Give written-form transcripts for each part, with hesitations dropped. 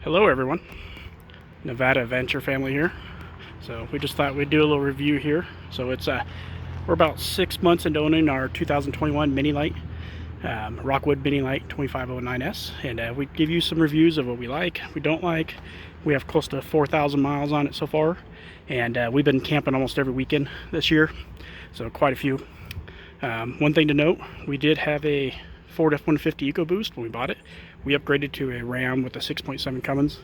Hello everyone, Nevada Adventure family here. So we just thought we'd do a little review here. So it's we're about 6 months into owning our 2021 Mini Lite, Rockwood Mini Lite 2509S, and we give you some reviews of what we like, we don't like. We have close to 4,000 miles on it so far, and we've been camping almost every weekend this year, so quite a few. One thing to note, we did have a Ford F-150 EcoBoost when we bought it. We upgraded to a Ram with a 6.7 Cummins.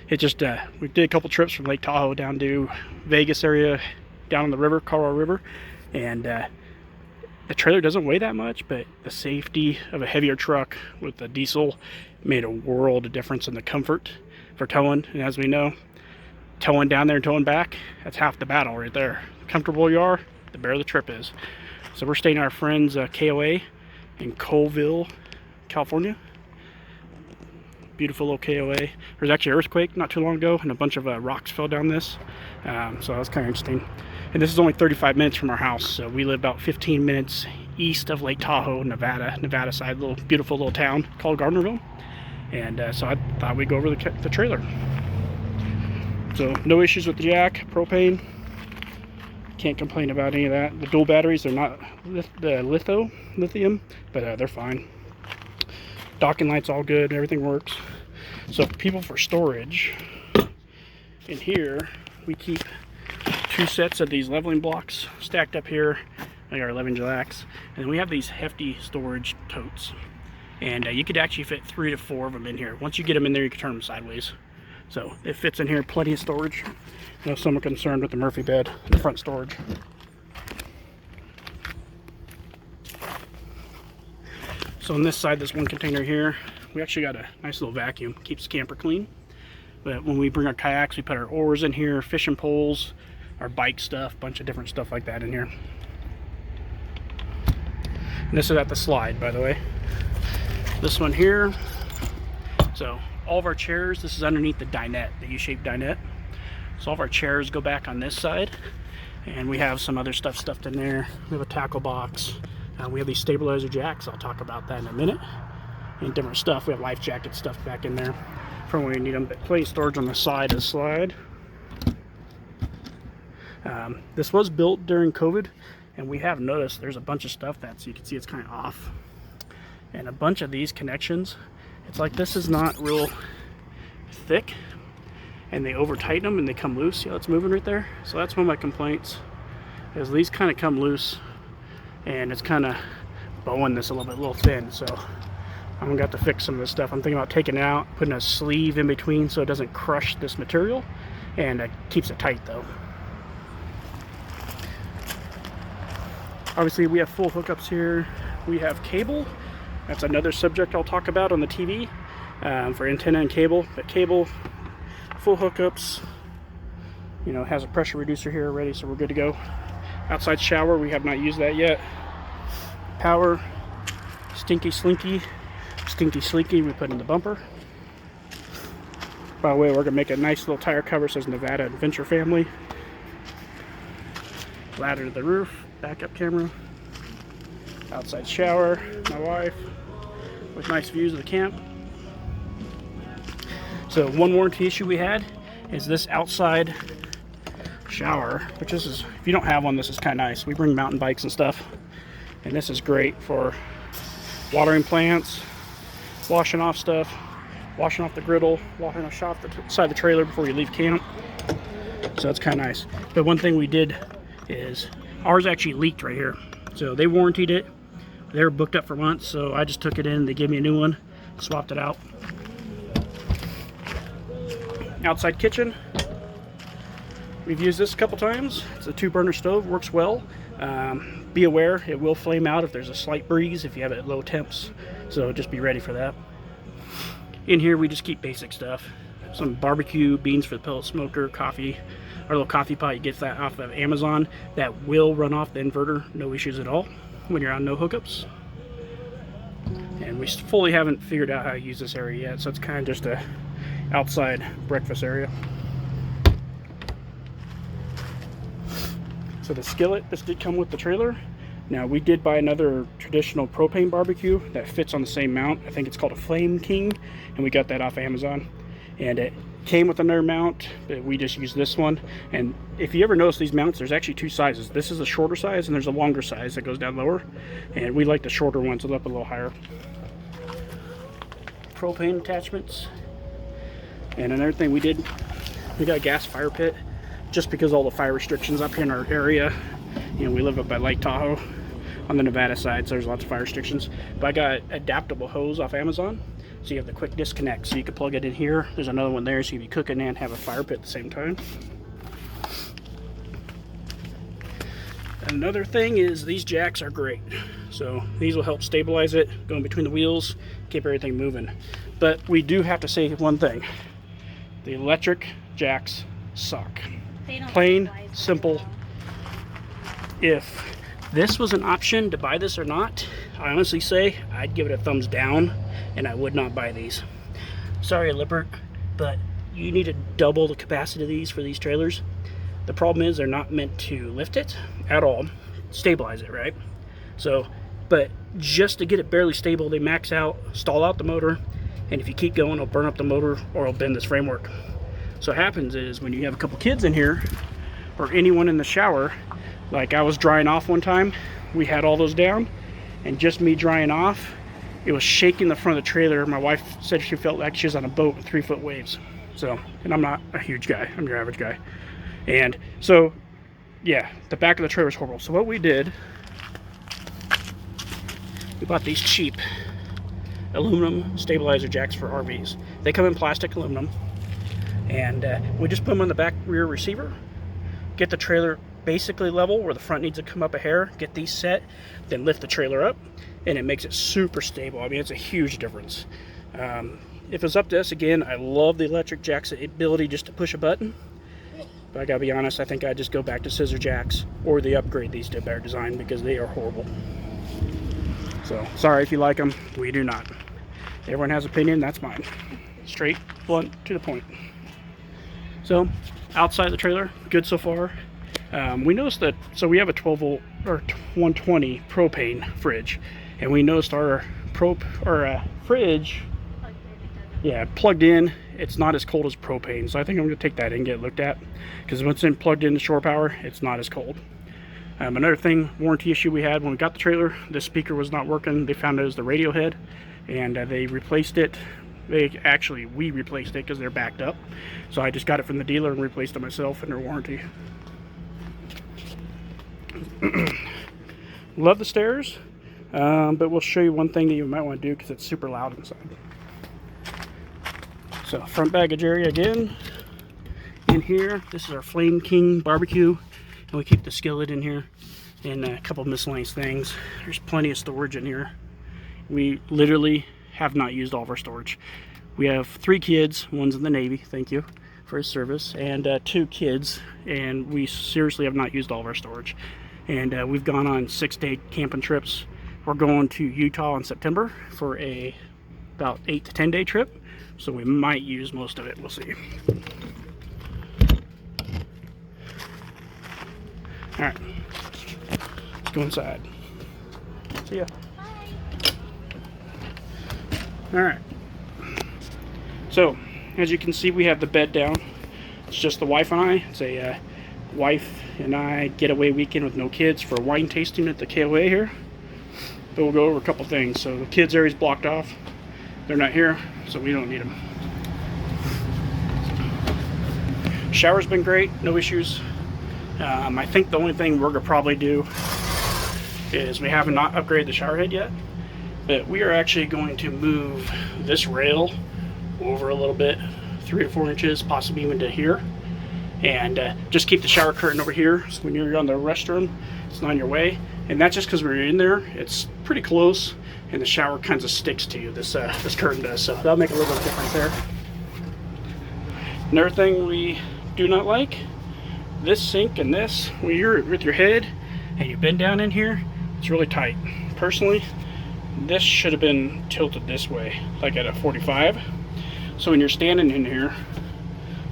It just, we did a couple trips from Lake Tahoe down to Vegas area, down on the river, Colorado River, and the trailer doesn't weigh that much, but the safety of a heavier truck with a diesel made a world of difference in the comfort for towing. And as we know, towing down there and towing back, that's half the battle right there. The comfortable you are, the better the trip is. So we're staying at our friend's KOA in Colville, California. Beautiful little KOA. There was actually an earthquake not too long ago, and a bunch of rocks fell down this. So that was kind of interesting. And this is only 35 minutes from our house, so we live about 15 minutes east of Lake Tahoe, Nevada side, little beautiful little town called Gardnerville. And so I thought we'd go over the trailer. So no issues with the jack, propane. Can't complain about any of that. The dual batteries, they're not lithium, but they're fine. Docking lights all good, everything works. So people for storage, in here we keep 2 sets of these leveling blocks stacked up here, like our 11 jacks, and we have these hefty storage totes, and you could actually fit 3 to 4 of them in here. Once you get them in there, you can turn them sideways, so it fits in here. Plenty of storage. I know some are concerned with the Murphy bed in the front storage. So on this side, this one container here, we actually got a nice little vacuum. Keeps the camper clean. But when we bring our kayaks, we put our oars in here, fishing poles, our bike stuff, bunch of different stuff like that in here. And this is at the slide, by the way. This one here. So all of our chairs, this is underneath the dinette, the U-shaped dinette. So all of our chairs go back on this side. And we have some other stuff stuffed in there. We have a tackle box. We have these stabilizer jacks. I'll talk about that in a minute. And different stuff. We have life jacket stuff back in there for when we need them. But plenty of storage on the side of the slide. This was built during COVID, and we have noticed there's a bunch of stuff that, you can see it's kind of off. And a bunch of these connections, it's like this is not real thick, and they over tighten them and they come loose. See how it's moving right there? So that's one of my complaints, is these kind of come loose, and it's kind of bowing this a little thin. So I'm gonna have to fix some of this stuff. I'm thinking about taking it out, putting a sleeve in between so it doesn't crush this material, and it keeps it tight though. Obviously we have full hookups here. We have cable. That's another subject I'll talk about on the TV, for antenna and cable. But cable, full hookups, you know, has a pressure reducer here already, so we're good to go. Outside shower, we have not used that yet. Power, stinky slinky we put in the bumper. By the way, we're gonna make a nice little tire cover, says Nevada Adventure Family. Ladder to the roof, backup camera. Outside shower, my wife, with nice views of the camp. So one warranty issue we had is this outside shower, which is, if you don't have one, this is kind of nice. We bring mountain bikes and stuff, and this is great for watering plants, washing off stuff, washing off the griddle, washing off the side of the trailer before you leave camp. So that's kind of nice. But one thing we did is ours actually leaked right here, so they warrantied it. They were booked up for months, so I just took it in. They gave me a new one, swapped it out. Outside kitchen, we've used this a couple times. It's a 2-burner stove, works well. Be aware, it will flame out if there's a slight breeze, if you have it at low temps, so just be ready for that. In here we just keep basic stuff. Some barbecue, beans for the pellet smoker, coffee, our little coffee pot. You get that off of Amazon. That will run off the inverter, no issues at all when you're on no hookups. And we fully haven't figured out how to use this area yet, so it's kind of just a outside breakfast area. So the skillet, this did come with the trailer. Now we did buy another traditional propane barbecue that fits on the same mount. I think it's called a Flame King, and we got that off Amazon. and it came with another mount, but we just used this one. And if you ever notice these mounts, there's actually two sizes. This is a shorter size and there's a longer size that goes down lower, and we like the shorter ones, so up a little higher. Propane attachments. And another thing we did, we got a gas fire pit just because all the fire restrictions up here in our area. You know, we live up by Lake Tahoe on the Nevada side, so there's lots of fire restrictions. But I got adaptable hose off Amazon, so you have the quick disconnect, so you can plug it in here. There's another one there, so you can be cooking and have a fire pit at the same time. Another thing is these jacks are great. So these will help stabilize it, going between the wheels, keep everything moving. But we do have to say one thing. The electric jacks suck. Plain, simple. If this was an option to buy this or not, I honestly say I'd give it a thumbs down, and I would not buy these. Sorry, Lippert, but you need to double the capacity of these for these trailers. The problem is they're not meant to lift it at all, stabilize it, right? So, but just to get it barely stable, they max out, stall out the motor, and if you keep going, it'll burn up the motor or it'll bend this framework. So what happens is when you have a couple kids in here, or anyone in the shower, like I was drying off one time, we had all those down, and just me drying off, it was shaking the front of the trailer. My wife said she felt like she was on a boat with 3-foot waves. So, and I'm not a huge guy, I'm your average guy. And so, yeah, the back of the trailer is horrible. So what we did, we bought these cheap aluminum stabilizer jacks for RVs. They come in plastic aluminum, and we just put them on the back rear receiver, get the trailer basically level where the front needs to come up a hair, get these set, then lift the trailer up, and it makes it super stable. I mean, it's a huge difference. If it's up to us, again, I love the electric jacks, the ability just to push a button. But I gotta be honest, I think I'd just go back to scissor jacks, or they upgrade these to a better design because they are horrible. So, sorry if you like them, we do not. Everyone has an opinion, that's mine. Straight, blunt, to the point. So, outside the trailer, good so far. We noticed that, so we have a 12 volt or 120 propane fridge, and we noticed our fridge, yeah, plugged in, it's not as cold as propane. So I think I'm going to take that in and get it looked at, because once it's plugged into shore power, it's not as cold. Another thing, warranty issue we had when we got the trailer, the speaker was not working. They found it was the radio head, and they replaced it. We replaced it because they're backed up. So I just got it from the dealer and replaced it myself under warranty. Love the stairs, but we'll show you one thing that you might want to do because it's super loud inside. So front baggage area again. In here, this is our Flame King barbecue, and we keep the skillet in here and a couple of miscellaneous things. There's plenty of storage in here. We literally have not used all of our storage. We have 3 kids, one's in the Navy, thank you for his service, and 2 kids, and we seriously have not used all of our storage. And we've gone on 6-day camping trips. We're going to Utah in September for a about 8 to 10 day trip, so we might use most of it, we'll see. All right, let's go inside. See ya. All right, so as you can see, we have the bed down. It's just the wife and I. It's a wife and I getaway weekend with no kids for a wine tasting at the KOA here. But we'll go over a couple things. So the kids area's blocked off. They're not here, so we don't need them. Shower's been great, no issues. I think the only thing we're gonna probably do is we haven't not upgraded the shower head yet, but we are actually going to move this rail over a little bit, 3 to 4 inches, possibly even to here, and just keep the shower curtain over here, so when you're on the restroom, it's not in your way. And that's just because we're in there, it's pretty close, and the shower kind of sticks to you, this curtain does, so that'll make a little bit of difference there. Another thing we do not like, this sink and this, when you're with your head and you bend down in here, it's really tight. Personally, this should have been tilted this way, like at a 45. So when you're standing in here,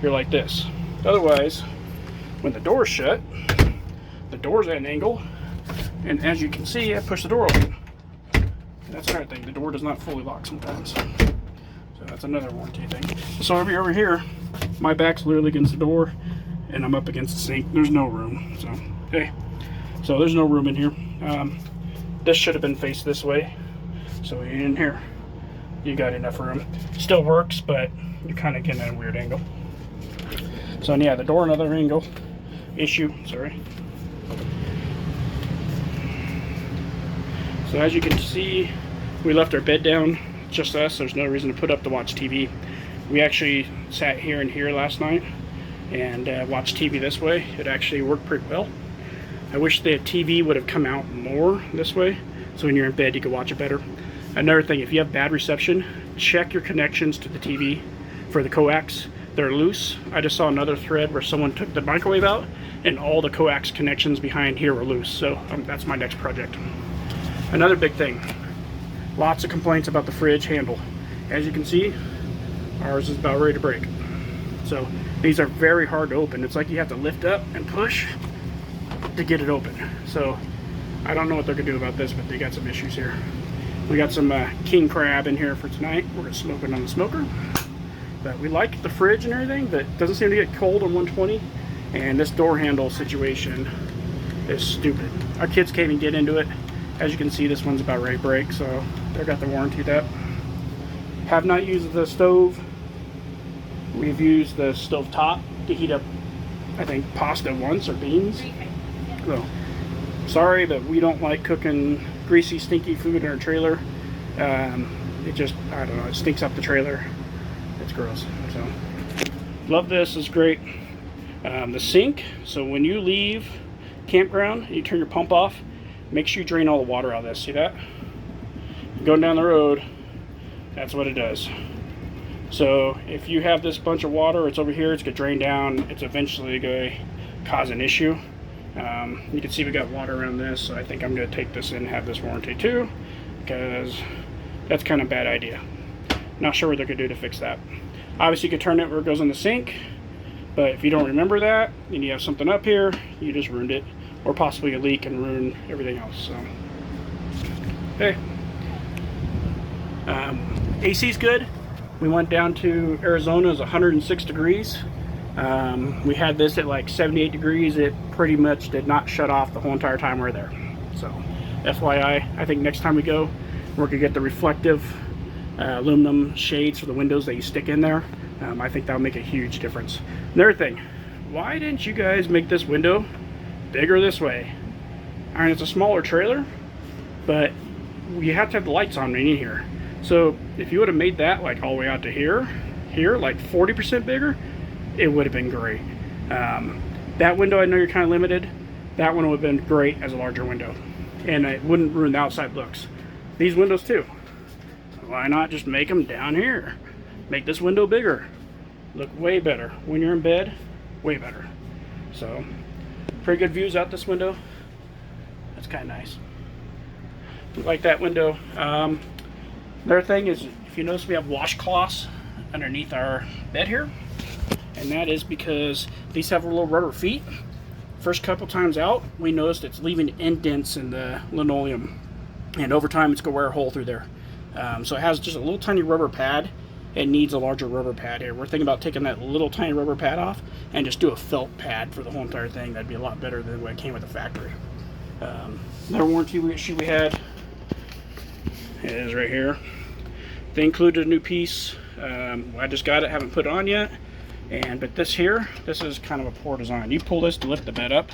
you're like this. Otherwise, when the door's shut, the door's at an angle, and as you can see, I push the door open. And that's another thing, the door does not fully lock sometimes. So that's another warranty thing. So over here, my back's literally against the door, and I'm up against the sink. There's no room. So hey, so there's no room in here. This should have been faced this way. So in here, you got enough room. Still works, but you're kind of getting at a weird angle. So yeah, the door another angle issue. Sorry. So as you can see, we left our bed down, just us. There's no reason to put up to watch TV. We actually sat here and here last night and watched TV this way. It actually worked pretty well. I wish the TV would have come out more this way, so when you're in bed you could watch it better. Another thing, if you have bad reception, check your connections to the TV for the coax. They're loose. I just saw another thread where someone took the microwave out and all the coax connections behind here were loose. So that's my next project. Another big thing, lots of complaints about the fridge handle. As you can see, ours is about ready to break. So these are very hard to open. It's like you have to lift up and push to get it open. So I don't know what they're gonna do about this, but they got some issues here. We got some king crab in here for tonight. We're gonna smoke it on the smoker. But we like the fridge and everything, but it doesn't seem to get cold on 120. And this door handle situation is stupid. Our kids can't even get into it. As you can see, this one's about ready to break, so they got the warranty that. Have not used the stove. We've used the stove top to heat up, I think, pasta once or beans. So sorry, but we don't like cooking greasy, stinky food in our trailer. It just, I don't know, it stinks up the trailer. It's gross. So love this, it's great. The sink, so when you leave campground, you turn your pump off, make sure you drain all the water out of this. See that? Going down the road, that's what it does. So if you have this bunch of water, it's over here, it's gonna drain down, it's eventually gonna cause an issue. You can see we got water around this, so I think I'm gonna take this in and have this warranty too, because that's kind of a bad idea. Not sure what they're gonna do to fix that. Obviously you can turn it where it goes in the sink, but if you don't remember that and you have something up here, you just ruined it, or possibly a leak and ruin everything else. So hey, AC's good. We went down to Arizona, it's 106 degrees. We had this at like 78 degrees. It pretty much did not shut off the whole entire time we were there. So FYI, I think next time we go, we're gonna get the reflective aluminum shades for the windows that you stick in there. I think that'll make a huge difference. Another thing, why didn't you guys make this window bigger this way? I mean, it's a smaller trailer, but you have to have the lights on in here. So if you would have made that like all the way out to here, like 40% bigger, it would have been great. That window, I know you're kind of limited. That one would have been great as a larger window, and it wouldn't ruin the outside looks. These windows too. Why not just make them down here? Make this window bigger. Look way better. When you're in bed, way better. So, pretty good views out this window. That's kind of nice. Like that window. Another thing is, if you notice, we have washcloths underneath our bed here. And that is because these have little rubber feet. First couple times out, we noticed it's leaving indents in the linoleum. And over time, it's going to wear a hole through there. So it has just a little tiny rubber pad. It needs a larger rubber pad here. We're thinking about taking that little tiny rubber pad off and just do a felt pad for the whole entire thing. That'd be a lot better than what came with the factory. Another warranty issue we had is right here. They included a new piece. I just got it, haven't put it on yet. But this here, this is kind of a poor design. You pull this to lift the bed up,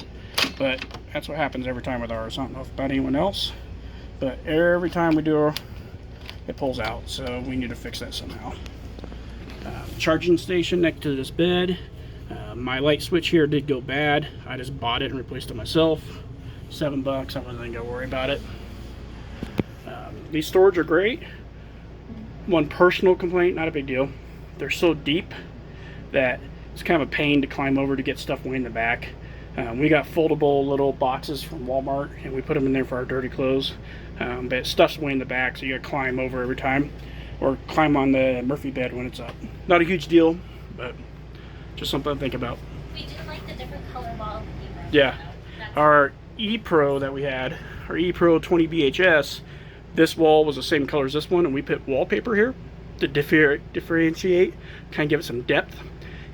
but that's what happens every time with ours. I don't know about anyone else, but every time we do, it pulls out. So we need to fix that somehow. Charging station next to this bed. My light switch here did go bad. I just bought it and replaced it myself. $7. I wasn't gonna worry about it. These storage are great. One personal complaint, not a big deal. They're so deep that it's kind of a pain to climb over to get stuff way in the back. We got foldable little boxes from Walmart and we put them in there for our dirty clothes. But stuff's way in the back, so you gotta climb over every time, or climb on the Murphy bed when it's up. Not a huge deal, but just something to think about. We do like the different color wall. Yeah, our E-Pro that we had, our E-Pro 20 BHS, this wall was the same color as this one, and we put wallpaper here. to differentiate, kind of give it some depth.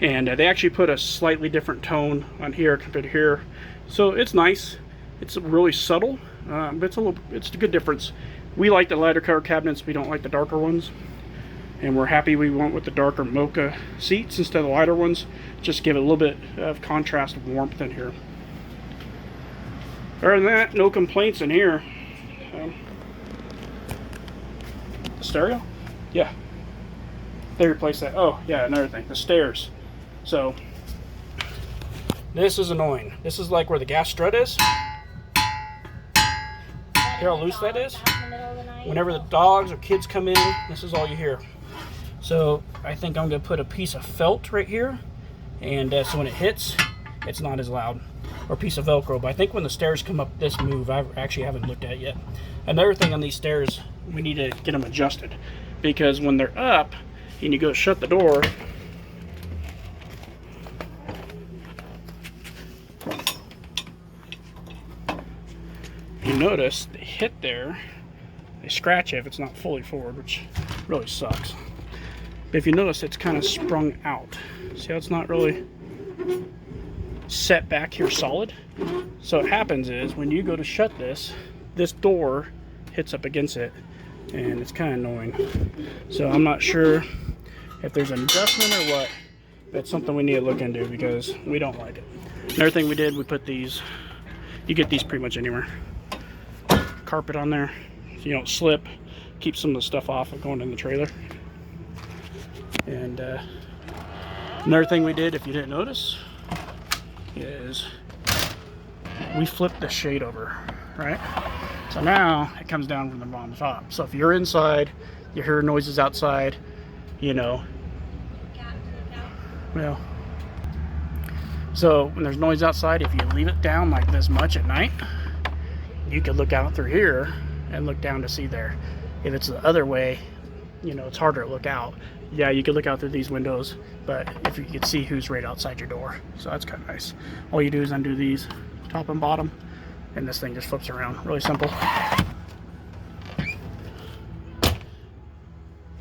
And they actually put a slightly different tone on here compared to here, so it's nice. It's really subtle, but it's a good difference. We like the lighter color cabinets, we don't like the darker ones, and we're happy we went with the darker mocha seats instead of the lighter ones. Just give it a little bit of contrast and warmth in here. Other than that, no complaints in here. The stereo? Yeah. They replaced that. Oh, yeah, another thing. The stairs. So, this is annoying. This is like where the gas strut is. Hear how loose that is? Whenever the dogs or kids come in, this is all you hear. So, I think I'm going to put a piece of felt right here. And so when it hits, it's not as loud. Or a piece of Velcro. But I think when the stairs come up this move, I actually haven't looked at it yet. Another thing on these stairs, we need to get them adjusted. Because when they're up, and you go shut the door, you notice they hit there, they scratch it if it's not fully forward, which really sucks. But if you notice, it's kind of sprung out. See how it's not really set back here solid? So what happens is when you go to shut this door hits up against it, and it's kind of annoying. So I'm not sure if there's an adjustment or what. That's something we need to look into because we don't like it. Another thing we did, we put these, you get these pretty much anywhere. Carpet on there so you don't slip. Keep some of the stuff off of going in the trailer. And another thing we did, if you didn't notice, is we flipped the shade over, right? So now it comes down from the bottom to top. So if you're inside, you hear noises outside, you know. Well, so when there's noise outside, if you leave it down like this much at night, you could look out through here and look down to see there. If it's the other way, you know, it's harder to look out. Yeah, you could look out through these windows, but if you could see who's right outside your door. So that's kind of nice. All you do is undo these, top and bottom, and this thing just flips around. Really simple.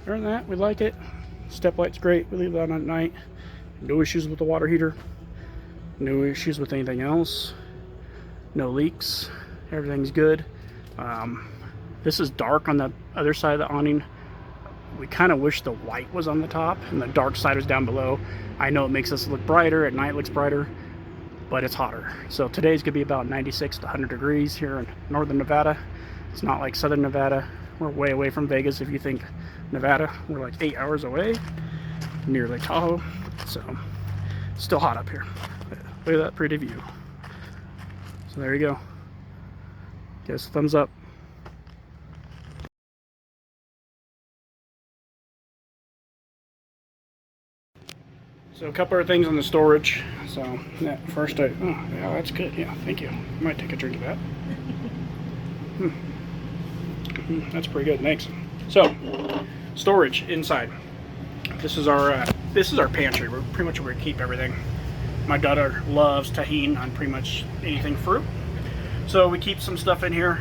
Other than that, we like it. Step light's great. We leave it on at night. No issues with the water heater. No issues with anything else. No leaks. Everything's good. This is dark on the other side of the awning. We kind of wish the white was on the top and the dark side was down below. I know it makes us look brighter. At night it looks brighter, but it's hotter. So today's gonna be about 96 to 100 degrees here in northern Nevada. It's not like southern Nevada. We're way away from Vegas. If you think Nevada, we're like 8 hours away near Lake Tahoe. So it's still hot up here. Look at that pretty view. So there you go. Give us a thumbs up. So a couple of things on the storage. So yeah, first oh yeah, that's good. Yeah, thank you. I might take a drink of that. That's pretty good. Thanks. So storage inside. This is our pantry. We're pretty much where we keep everything. My daughter loves tahini on pretty much anything fruit. So we keep some stuff in here,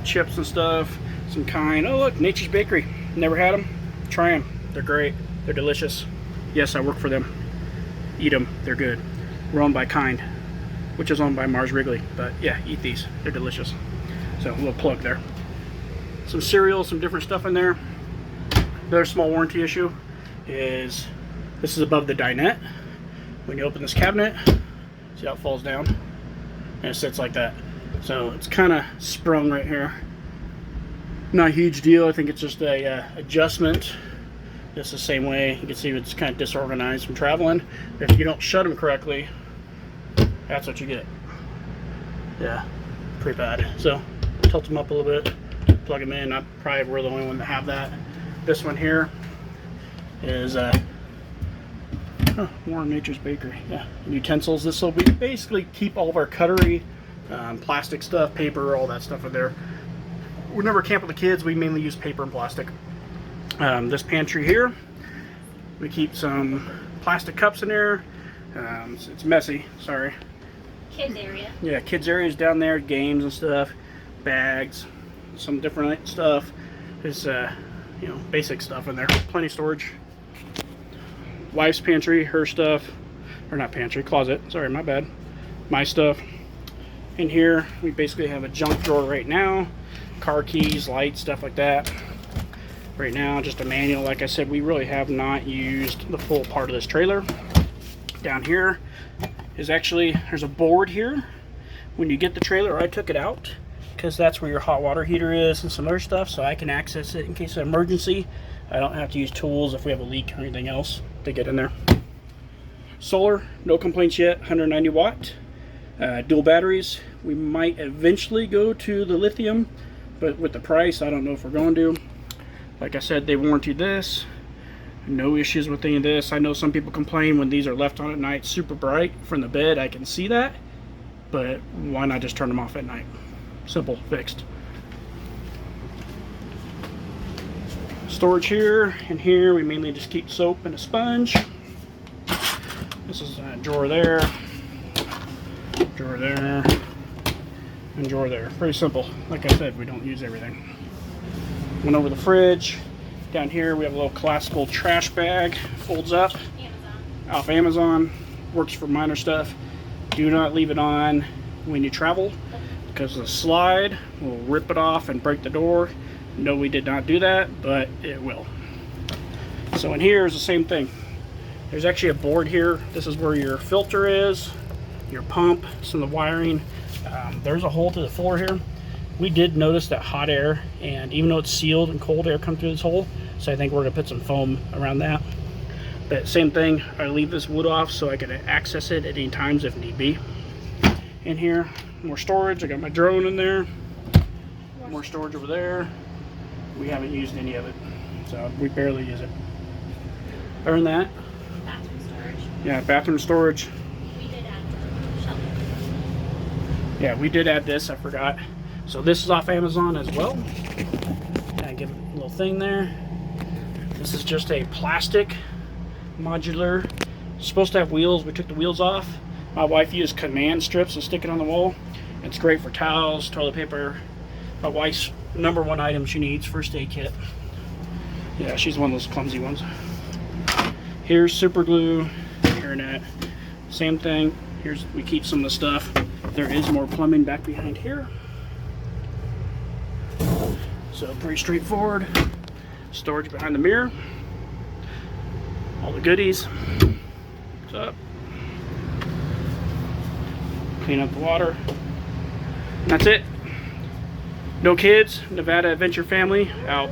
chips and stuff, some kind. Oh look, Nature's Bakery. Never had them. Try them. They're great. They're delicious. Yes, I work for them. Eat them. They're good. We're owned by Kind, which is owned by Mars Wrigley. But yeah, eat these. They're delicious. So a little plug there. Some cereal, some different stuff in there. Another small warranty issue is this is above the dinette. When you open this cabinet, see how it falls down? And it sits like that. So it's kind of sprung right here. Not a huge deal. I think it's just a adjustment. Just the same way. You can see it's kind of disorganized from traveling. If you don't shut them correctly, that's what you get. Yeah, pretty bad. So tilt them up a little bit, plug them in. Probably we're the only one to have that. This one here is more Nature's Bakery. Yeah, Utensils. This will be basically keep all of our cutlery, plastic stuff, paper, all that stuff in there. We never camp with the kids. We mainly use paper and plastic. This pantry here, we keep some plastic cups in there. It's messy, sorry. Kids area. Yeah, kids area is down there, games and stuff, bags, some different stuff. It's you know, basic stuff in there. Plenty of storage. Wife's pantry, her stuff, or not pantry, closet, sorry, my bad. My stuff. In here, we basically have a junk drawer right now. Car keys, lights, stuff like that. Right now, just a manual. Like I said, we really have not used the full part of this trailer. Down here is actually, there's a board here. When you get the trailer, I took it out because that's where your hot water heater is and some other stuff, so I can access it in case of emergency. I don't have to use tools if we have a leak or anything else to get in there. Solar, no complaints yet, 190 watt. Dual batteries. We might eventually go to the lithium, but with the price, I don't know if we're going to. Like I said, they warranted this. No issues with any of this. I know some people complain when these are left on at night super bright from the bed. I can see that, but why not just turn them off at night? Simple, fixed. Storage here and here, we mainly just keep soap and a sponge. This is a drawer there, and drawer there. Pretty simple. Like I said, we don't use everything. Went over the fridge. Down here we have a little classical trash bag. Folds up. Off Amazon. Works for minor stuff. Do not leave it on when you travel, because the slide will rip it off and break the door. No, we did not do that, but it will. So in here is the same thing. There's actually a board here. This is where your filter is, your pump, some of the wiring. There's a hole to the floor here. We did notice that hot air, and even though it's sealed and cold air come through this hole, so I think we're gonna put some foam around that. But same thing, I leave this wood off so I can access it at any times if need be. In here, more storage. I got my drone in there. More storage over there. We haven't used any of it, so we barely use it. Other than that, Bathroom storage. yeah, bathroom storage. We did add shelving. Yeah, we did add this, I forgot. So this is off Amazon as well. Kind of give it a little thing there. This is just a plastic modular. It's supposed to have wheels. We took the wheels off. My wife used command strips and stick it on the wall. It's great for towels, toilet paper. My wife's #1 item she needs, first aid kit. Yeah, she's one of those clumsy ones. Here's super glue, hairnet. Same thing. Here's, we keep some of the stuff. There is more plumbing back behind here. So pretty straightforward. Storage behind the mirror. All the goodies. What's up? Clean up the water. And that's it. No kids. Nevada Adventure Family out.